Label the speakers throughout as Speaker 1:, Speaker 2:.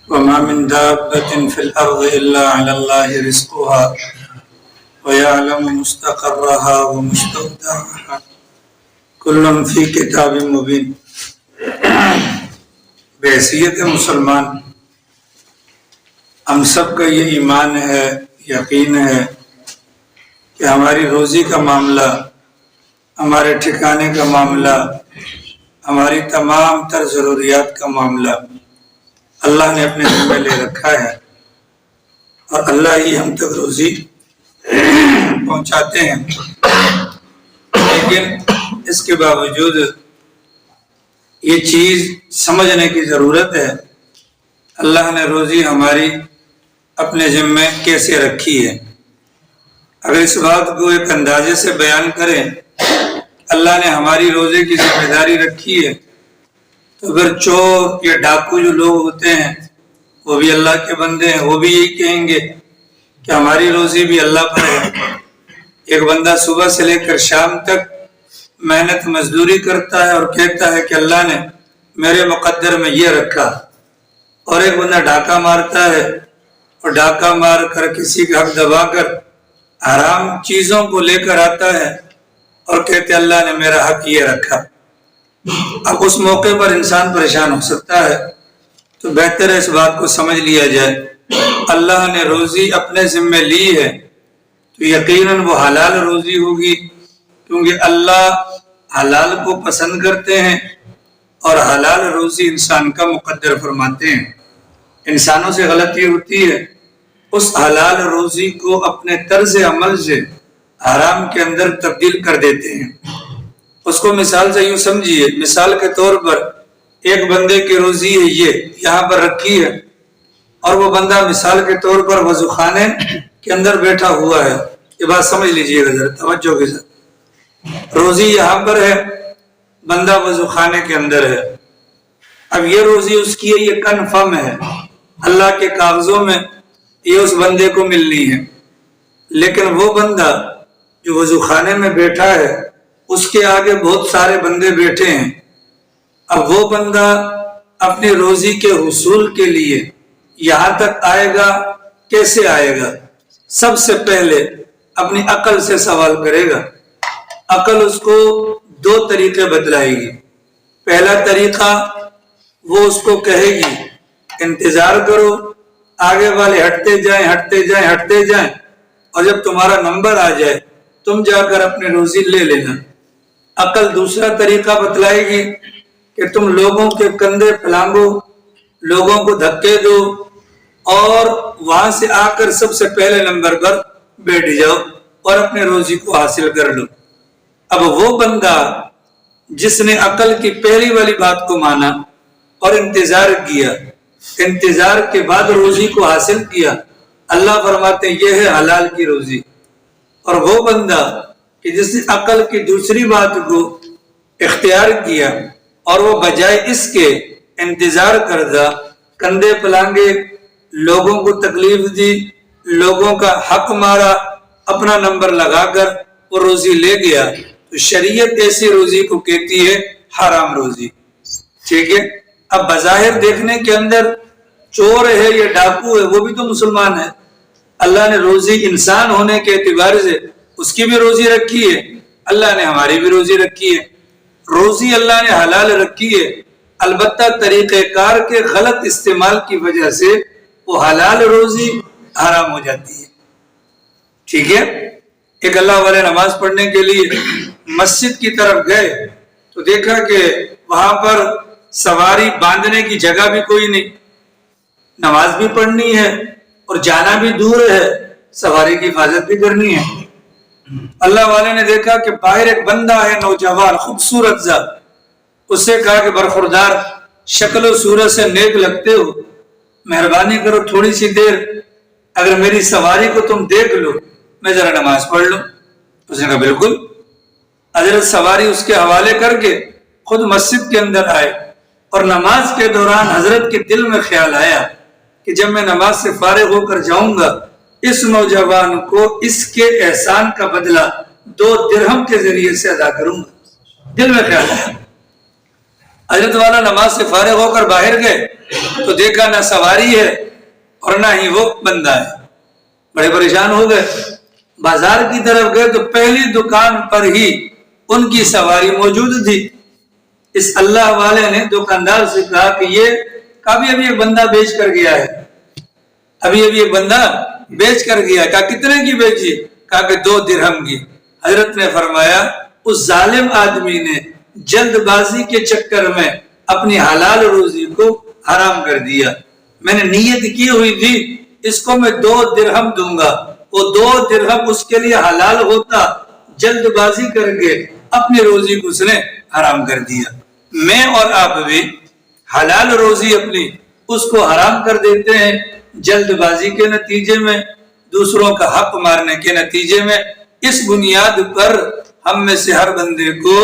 Speaker 1: وما من دابة في الأرض إلا على الله رزقها ويعلم مستقرها ومستودعها كل في كتاب مبين۔ بحیثیت مسلمان ہم سب کا یہ ایمان ہے، یقین ہے کہ ہماری روزی کا معاملہ، ہمارے ٹھکانے کا معاملہ، ہماری تمام تر ضروریات کا معاملہ اللہ نے اپنے ذمہ لے رکھا ہے، اور اللہ ہی ہم تک روزی پہنچاتے ہیں۔ لیکن اس کے باوجود یہ چیز سمجھنے کی ضرورت ہے، اللہ نے روزی ہماری اپنے ذمے کیسے رکھی ہے۔ اگر اس بات کو ایک اندازے سے بیان کریں، اللہ نے ہماری روزے کی ذمہ داری رکھی ہے، تو پھر چور یا ڈاکو جو لوگ ہوتے ہیں وہ بھی اللہ کے بندے ہیں، وہ بھی یہی کہیں گے کہ ہماری روزی بھی اللہ پر ہے۔ ایک بندہ صبح سے لے کر شام تک محنت مزدوری کرتا ہے اور کہتا ہے کہ اللہ نے میرے مقدر میں یہ رکھا، اور ایک بندہ ڈاکہ مارتا ہے اور ڈاکہ مار کر کسی کا حق دبا کر حرام چیزوں کو لے کر آتا ہے اور کہتے اللہ نے میرا حق یہ رکھا۔ اب اس موقع پر انسان پریشان ہو سکتا ہے، تو بہتر ہے اس بات کو سمجھ لیا جائے، اللہ نے روزی اپنے ذمے لی ہے تو یقیناً وہ حلال روزی ہوگی، کیونکہ اللہ حلال کو پسند کرتے ہیں اور حلال روزی انسان کا مقدر فرماتے ہیں۔ انسانوں سے غلطی ہوتی ہے، اس حلال روزی کو اپنے طرز عمل سے حرام کے اندر تبدیل کر دیتے ہیں۔ اس کو مثال سے یوں سمجھیے، مثال کے طور پر ایک بندے کی روزی ہے یہ یہاں پر رکھی ہے، اور وہ بندہ مثال کے طور پر وضو خانے کے اندر بیٹھا ہوا ہے۔ یہ بات سمجھ لیجئے گا ذرا توجہ کے ساتھ، روزی یہاں پر ہے، بندہ وضو خانے کے اندر ہے۔ اب یہ روزی اس کی ہے، یہ کنفرم ہے، اللہ کے کاغذوں میں یہ اس بندے کو ملنی ہے۔ لیکن وہ بندہ جو وضو خانے میں بیٹھا ہے، اس کے آگے بہت سارے بندے بیٹھے ہیں۔ اب وہ بندہ اپنی روزی کے حصول کے لیے یہاں تک آئے گا، کیسے آئے گا؟ سب سے پہلے اپنی عقل سے سوال کرے گا۔ عقل اس کو دو طریقے بتلائے گی۔ پہلا طریقہ، وہ اس کو کہے گی انتظار کرو، آگے والے ہٹتے جائیں ہٹتے جائیں ہٹتے جائیں، اور جب تمہارا نمبر آ جائے تم جا کر اپنی روزی لے لینا۔ عقل دوسرا طریقہ بتلائے گی کہ تم لوگوں کے کندھے پھلانگو، لوگوں کو دھکے دو، اور وہاں سے آ کر سب سے پہلے نمبر پر بیٹھ جاؤ اور اپنے روزی کو حاصل کر لو۔ اب وہ بندہ جس نے عقل کی پہلی والی بات کو مانا اور انتظار کیا، انتظار کے بعد روزی کو حاصل کیا، اللہ فرماتے ہیں یہ ہے حلال کی روزی۔ اور وہ بندہ کہ جس نے عقل کی دوسری بات کو اختیار کیا اور وہ بجائے اس کے انتظار کردہ، کندھے پلانگے، لوگوں کو تکلیف دی، لوگوں کا حق مارا، اپنا نمبر لگا کر وہ روزی لے گیا، تو شریعت ایسی روزی کو کہتی ہے حرام روزی۔ ٹھیک ہے؟ اب بظاہر دیکھنے کے اندر چور ہے یا ڈاکو ہے، وہ بھی تو مسلمان ہے۔ اللہ نے روزی انسان ہونے کے اعتبار سے اس کی بھی روزی رکھی ہے، اللہ نے ہماری بھی روزی رکھی ہے۔ روزی اللہ نے حلال رکھی ہے، البتہ طریقہ کار کے غلط استعمال کی وجہ سے وہ حلال روزی حرام ہو جاتی ہے۔ ٹھیک ہے؟ ایک اللہ والے نماز پڑھنے کے لیے مسجد کی طرف گئے تو دیکھا کہ وہاں پر سواری باندھنے کی جگہ بھی کوئی نہیں، نماز بھی پڑھنی ہے اور جانا بھی دور ہے، سواری کی حفاظت بھی کرنی ہے۔ اللہ والے نے دیکھا کہ باہر ایک بندہ ہے نوجوان خوبصورت ذات، اس سے کہا کہ برخوردار شکل و صورت سے نیک لگتے ہو، مہربانی کرو تھوڑی سی دیر اگر میری سواری کو تم دیکھ لو، میں ذرا نماز پڑھ لوں۔ اس نے کہا بالکل۔ حضرت سواری اس کے حوالے کر کے خود مسجد کے اندر آئے، اور نماز کے دوران حضرت کے دل میں خیال آیا کہ جب میں نماز سے فارغ ہو کر جاؤں گا، اس نوجوان کو اس کے احسان کا بدلہ 2 درہم کے ذریعے سے ادا کروں گا۔ دل میں خیال آیا۔ حضرت والا نماز سے فارغ ہو کر باہر گئے تو دیکھا نہ سواری ہے اور نہ ہی وہ بندہ ہے. بڑے پریشان ہو گئے. بازار کی طرف گئے تو پہلی دکان پر ہی ان کی سواری موجود تھی. اس اللہ والے نے دکاندار سے کہا کہ یہ ابھی ایک بندہ بیچ کر گیا ہے, ابھی ایک بندہ بیچ کر گیا. کہا کتنے کی بیچی؟ کہا کہ 2 درہم کی. حضرت نے فرمایا اس ظالم آدمی نے جلد بازی کے چکر میں اپنی حلال روزی کو حرام کر دیا. میں نے نیت کی ہوئی تھی اس کو میں 2 درہم دوں گا, وہ 2 درہم اس کے لیے حلال ہوتا, جلد بازی کر کے اپنی روزی کو اس نے حرام کر دیا. میں اور آپ بھی حلال روزی اپنی اس کو حرام کر دیتے ہیں جلد بازی کے نتیجے میں, دوسروں کا حق مارنے کے نتیجے میں. اس بنیاد پر ہم میں سے ہر بندے کو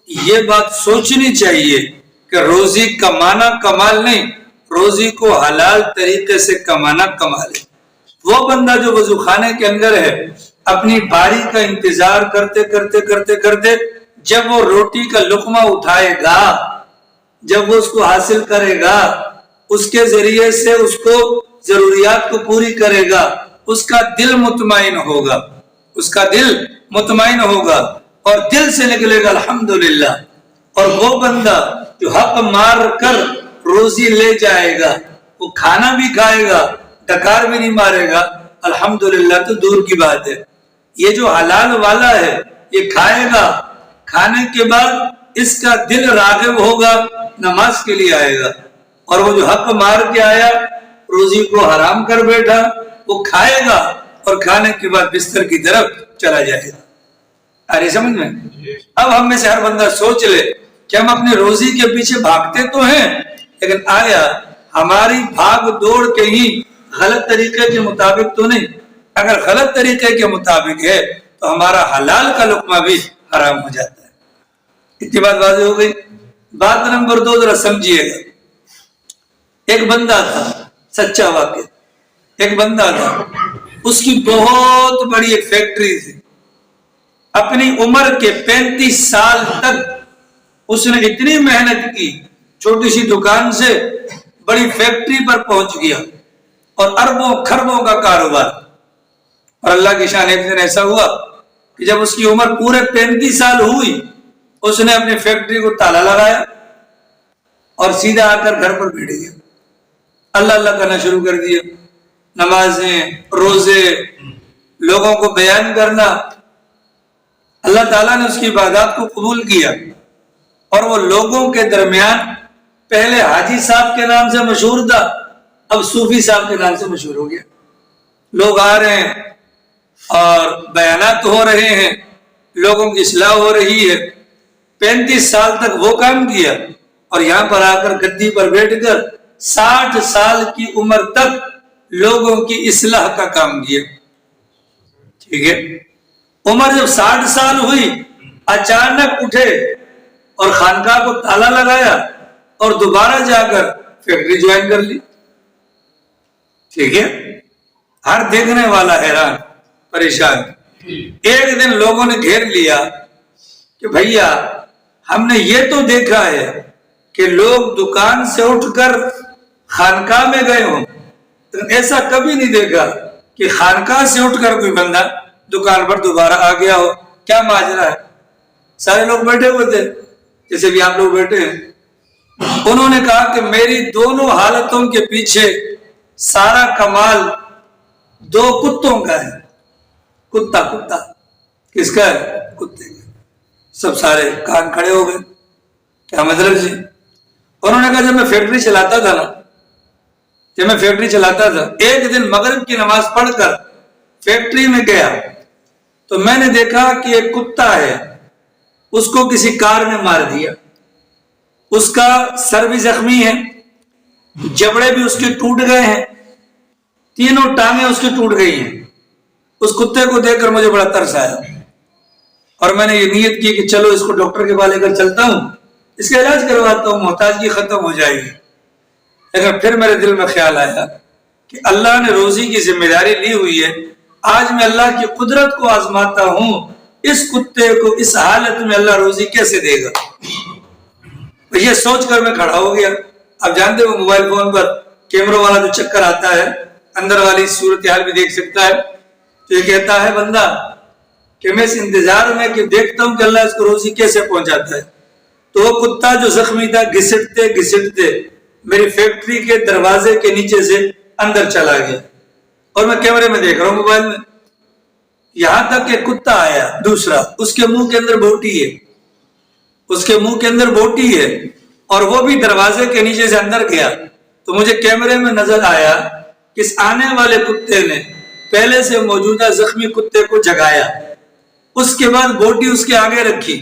Speaker 1: یہ بات سوچنی چاہیے کہ روزی کمانا کمال نہیں, روزی کو حلال طریقے سے کمانا کمال ہے. وہ بندہ جو وضو خانے کے اندر ہے اپنی باری کا انتظار کرتے کرتے کرتے کرتے جب وہ روٹی کا لقمہ اٹھائے گا, جب وہ اس کو حاصل کرے گا, اس کے ذریعے سے اس کو ضروریات کو پوری کرے گا, اس کا دل مطمئن ہوگا, اس کا دل مطمئن ہوگا اور دل سے نکلے گا الحمدللہ. اور وہ بندہ جو حق مار کر روزی لے جائے گا وہ کھانا بھی کھائے گا, ڈکار بھی نہیں مارے گا, الحمدللہ تو دور کی بات ہے. یہ جو حلال والا ہے یہ کھائے گا, کھانے کے بعد اس کا دل راغب ہوگا, نماز کے لیے آئے گا. اور وہ جو حق مار کے آیا روزی کو حرام کر بیٹھا وہ کھائے گا اور کھانے کے بعد بستر کی طرف چلا جائے گا. ارے سمجھ میں؟ اب ہم میں سے ہر بندہ سوچ لے کہ ہم اپنی روزی کے پیچھے بھاگتے تو ہیں, لیکن آیا ہماری بھاگ دوڑ کہیں غلط طریقے کے مطابق تو نہیں؟ اگر غلط طریقے کے مطابق ہے تو ہمارا حلال کا لقمہ بھی حرام ہو جاتا ہے. اتنی بات واضح ہو گئی. بات نمبر 2 ذرا سمجھیے گا. ایک بندہ تھا, سچا واقعہ, ایک بندہ تھا, اس کی بہت بڑی ایک فیکٹری تھی. اپنی عمر کے 35 سال تک اس نے اتنی محنت کی, چھوٹی سی دکان سے بڑی فیکٹری پر پہنچ گیا اور اربوں خربوں کا کاروبار. اور اللہ کی شان, ایک دن ایسا ہوا کہ جب اس کی عمر پورے 35 سال ہوئی اس نے اپنی فیکٹری کو تالا لگایا اور سیدھا آ کر گھر پر بیٹھ گیا. اللہ اللہ کرنا شروع کر دیا, نمازیں, روزے, لوگوں کو بیان کرنا. اللہ تعالیٰ نے اس کی عبادات کو قبول کیا اور وہ لوگوں کے درمیان پہلے حاجی صاحب کے نام سے مشہور تھا, اب صوفی صاحب کے نام سے مشہور ہو گیا. لوگ آ رہے ہیں اور بیانات ہو رہے ہیں, لوگوں کی اصلاح ہو رہی ہے. 35 سال تک وہ کام کیا اور یہاں پر آ کر گدی پر بیٹھ کر 60 سال کی عمر تک لوگوں کی اصلاح کا کام کیا. ٹھیک ہے, عمر جب 60 سال ہوئی اچانک اٹھے اور خانقاہ کو تالا لگایا اور دوبارہ جا کر فیکٹری جوائن کر لی. ٹھیک ہے, ہر دیکھنے والا حیران پریشان. ایک دن لوگوں نے گھیر لیا کہ بھیا ہم نے یہ تو دیکھا ہے کہ لوگ دکان سے اٹھ کر خانقاہ میں گئے ہوں, ایسا کبھی نہیں دیکھا کہ خانقاہ سے اٹھ کر کوئی بندہ دکان پر دوبارہ آ گیا ہو. کیا ماجرا ہے؟ سارے لوگ بیٹھے ہوئے تھے جیسے بھی آپ لوگ بیٹھے ہیں. انہوں نے کہا کہ میری دونوں حالتوں کے پیچھے سارا کمال 2 کتوں کا ہے. کتا کس کا ہے؟ کتے کا. سب سارے کان کھڑے ہو گئے. کیا مطلب جی؟ انہوں نے کہا جب میں فیکٹری چلاتا تھا ایک دن مغرب کی نماز پڑھ کر فیکٹری میں گیا تو میں نے دیکھا کہ ایک کتا ہے, اس کو کسی کار نے مار دیا, اس کا سر بھی زخمی ہے, جبڑے بھی اس کے ٹوٹ گئے ہیں, تینوں ٹانگیں اس کی ٹوٹ گئی ہیں. اس کتے کو دیکھ کر مجھے بڑا ترس آیا اور میں نے یہ نیت کی کہ چلو اس کو ڈاکٹر کے پاس لے کر چلتا ہوں, اس کا علاج کرواتا ہوں, محتاجگی ختم ہو جائے گی. لیکن پھر میرے دل میں خیال آیا کہ اللہ نے روزی کی ذمہ داری لی ہوئی ہے, آج میں اللہ کی قدرت کو آزماتا ہوں, اس کتے کو اس حالت میں اللہ روزی کیسے دے گا؟ تو یہ سوچ کر میں کھڑا ہو گیا. آپ جانتے ہو موبائل فون پر کیمروں والا جو چکر آتا ہے اندر والی صورتحال بھی دیکھ سکتا ہے. تو یہ کہتا ہے بندہ کہ میں اس انتظار میں کہ دیکھتا ہوں کہ اللہ اس کو روزی کیسے پہنچاتا ہے. تو وہ کتا جو زخمی تھا گھسٹتے گھسٹتے میری فیکٹری کے دروازے کے نیچے سے اندر چلا گیا اور میں کیمرے میں دیکھ رہا ہوں موبائل میں. یہاں تک کہ کتا آیا دوسرا, اس کے منہ کے اندر بوٹی ہے, اس کے منہ کے اندر بوٹی ہے اور وہ بھی دروازے کے نیچے سے اندر گیا. تو مجھے کیمرے میں نظر آیا کہ اس آنے والے کتے نے پہلے سے موجودہ زخمی کتے کو جگایا, اس کے بعد بوٹی اس کے آگے رکھی.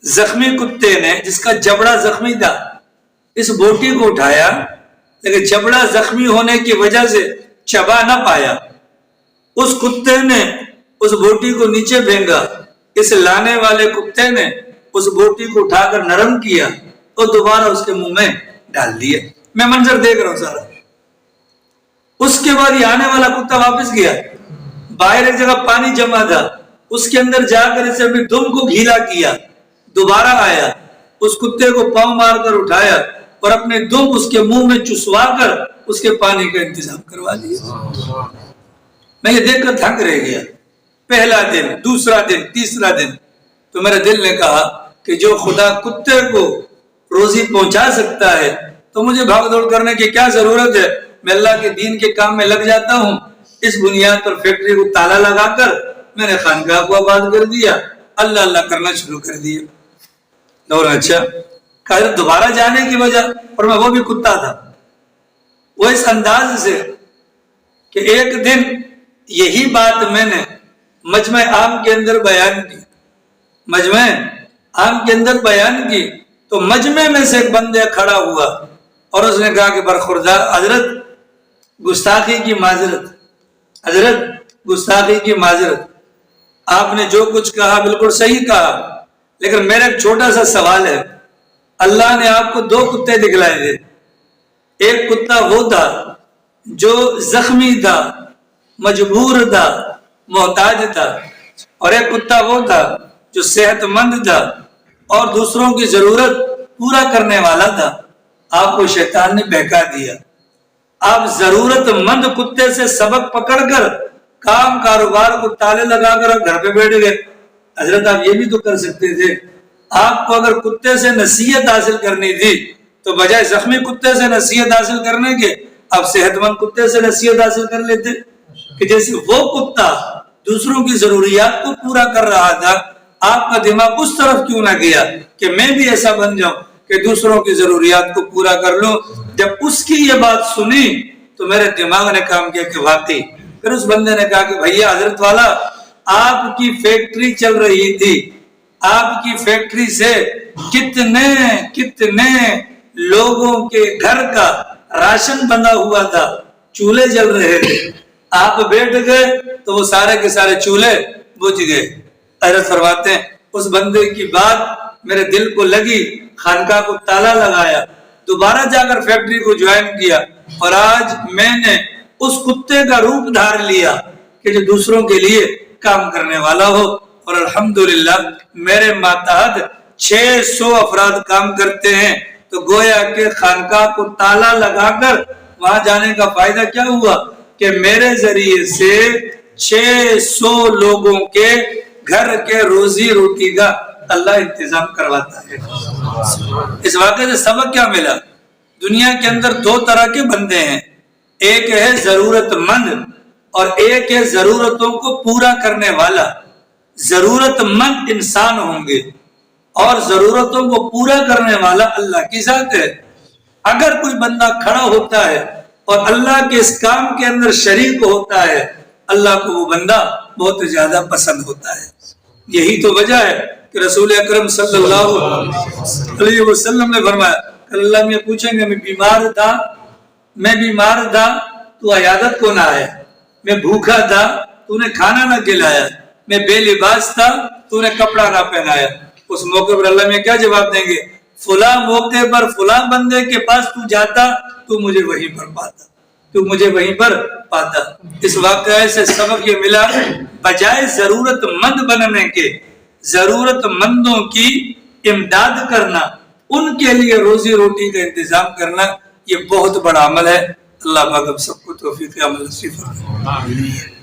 Speaker 1: زخمی کتے نے جس کا جبڑا زخمی تھا اس بوٹی کو اٹھایا, لیکن جبڑا زخمی ہونے کی وجہ سے چبا نہ پایا. اس کتے نے اس بوٹی کو نیچے پھینکا, اس لانے والے کتے نے اس بوٹی کو اٹھا کر نرم کیا اور دوبارہ اس کے منہ میں ڈال دیا. میں منظر دیکھ رہا ہوں سارا. اس کے بعد یہ آنے والا کتا واپس گیا, باہر ایک جگہ پانی جمع تھا, اس کے اندر جا کر اسے اپنی دم کو گھیلا کیا, دوبارہ آیا, اس کتے کو پاؤں مار کر اٹھایا اور اپنے دم اس کے منہ میں چسوا کر اس کے پانی کا انتظام کروا دیا. میں یہ دیکھ کر تھک رہ گیا. پہلا دن, دوسرا دن, تیسرا دن, تو میرے دل نے کہا کہ جو خدا کتے کو روزی پہنچا سکتا ہے تو مجھے بھاگ دوڑ کرنے کی کیا ضرورت ہے. میں اللہ کے دین کے کام میں لگ جاتا ہوں. اس بنیاد پر فیکٹری کو تالا لگا کر میں نے خانقاہ کو آباد کر دیا, اللہ اللہ کرنا شروع کر دیا. اور اچھا کہ دوبارہ جانے کی وجہ, اور میں وہ بھی کتا تھا, وہ اس انداز سے کہ ایک دن یہی بات میں نے مجمع عام کے اندر بیان کی, مجمع عام کے اندر بیان کی, تو مجمع میں سے ایک بندہ کھڑا ہوا اور اس نے کہا کہ برخوردار حضرت گستاخی کی معذرت, حضرت گستاخی کی معذرت, آپ نے جو کچھ کہا بالکل صحیح کہا, لیکن میرا ایک چھوٹا سا سوال ہے. اللہ نے آپ کو 2 کتے دکھلائے تھے. ایک کتا وہ تھا جو زخمی تھا, مجبور تھا, محتاج تھا, اور ایک کتا وہ تھا جو صحت مند تھا اور دوسروں کی ضرورت پورا کرنے والا تھا. آپ کو شیطان نے بہکا دیا. آپ ضرورت مند کتے سے سبق پکڑ کر کام کاروبار کو تالے لگا کر گھر پہ بیٹھ گئے. حضرت آپ یہ بھی تو کر سکتے تھے. آپ کو اگر کتے سے نصیحت حاصل کرنی تھی تو بجائے زخمی کتے سے نصیحت حاصل کرنے کے آپ صحت مند کتے سے نصیحت حاصل کر لیتے, کہ جیسے وہ کتا دوسروں کی ضروریات کو پورا کر رہا تھا, آپ کا دماغ اس طرف کیوں نہ گیا کہ میں بھی ایسا بن جاؤں کہ دوسروں کی ضروریات کو پورا کر لوں. جب اس کی یہ بات سنی تو میرے دماغ نے کام کیا کہ واقعی. پھر اس بندے نے کہا کہ بھیا حضرت والا, آپ کی فیکٹری چل رہی تھی, آپ کی فیکٹری سے کتنے کتنے لوگوں کے گھر کا راشن بنا ہوا تھا, چولہے جل رہے تھے, آپ بیٹھ گئے تو وہ سارے کے سارے چولہے بجھ گئے. حضرت فرماتے ہیں اس بندے کی بات میرے دل کو لگی, خانقاہ کو تالا لگایا, دوبارہ جا کر فیکٹری کو جوائن کیا, اور آج میں نے اس کتے کا روپ دھار لیا کہ جو دوسروں کے لیے کام کرنے والا ہو. اور الحمدللہ میرے ماتحت 600 افراد کام کرتے ہیں. تو گویا کہ خانقاہ کو تالا لگا کر وہاں جانے کا فائدہ کیا ہوا کہ میرے ذریعے سے 600 لوگوں کے گھر کے روزی روٹی کا اللہ انتظام کرواتا ہے. اس واقعے سے سبق کیا ملا؟ دنیا کے اندر 2 طرح کے بندے ہیں, ایک ہے ضرورت مند اور ایک ہے ضرورتوں کو پورا کرنے والا. ضرورت مند انسان ہوں گے اور ضرورتوں کو پورا کرنے والا اللہ کی ذات ہے. اگر کوئی بندہ کھڑا ہوتا ہے اور اللہ کے اس کام کے اندر شریک ہوتا ہے, اللہ کو وہ بندہ بہت زیادہ پسند ہوتا ہے. یہی تو وجہ ہے کہ رسول اکرم صلی اللہ علیہ وسلم نے فرمایا, اللہ میں پوچھیں گے میں بیمار تھا تو عیادت کو نہ آیا, میں بھوکا تھا تو نے کھانا نہ کھلایا, میں بے لباس تھا تو نے کپڑا نہ پہنایا. اس موقع پر اللہ میں کیا جواب دیں گے؟ فلاں موقع پر فلاں بندے کے پاس تو جاتا تو مجھے وہیں پر پاتا, تو مجھے وہیں پر پاتا. اس واقعے سے سبق یہ ملا, بجائے ضرورت مند بننے کے ضرورت مندوں کی امداد کرنا, ان کے لیے روزی روٹی کا انتظام کرنا یہ بہت بڑا عمل ہے. اللہ پاک ہم سب کو توفیق عمل نصیب فرمائے.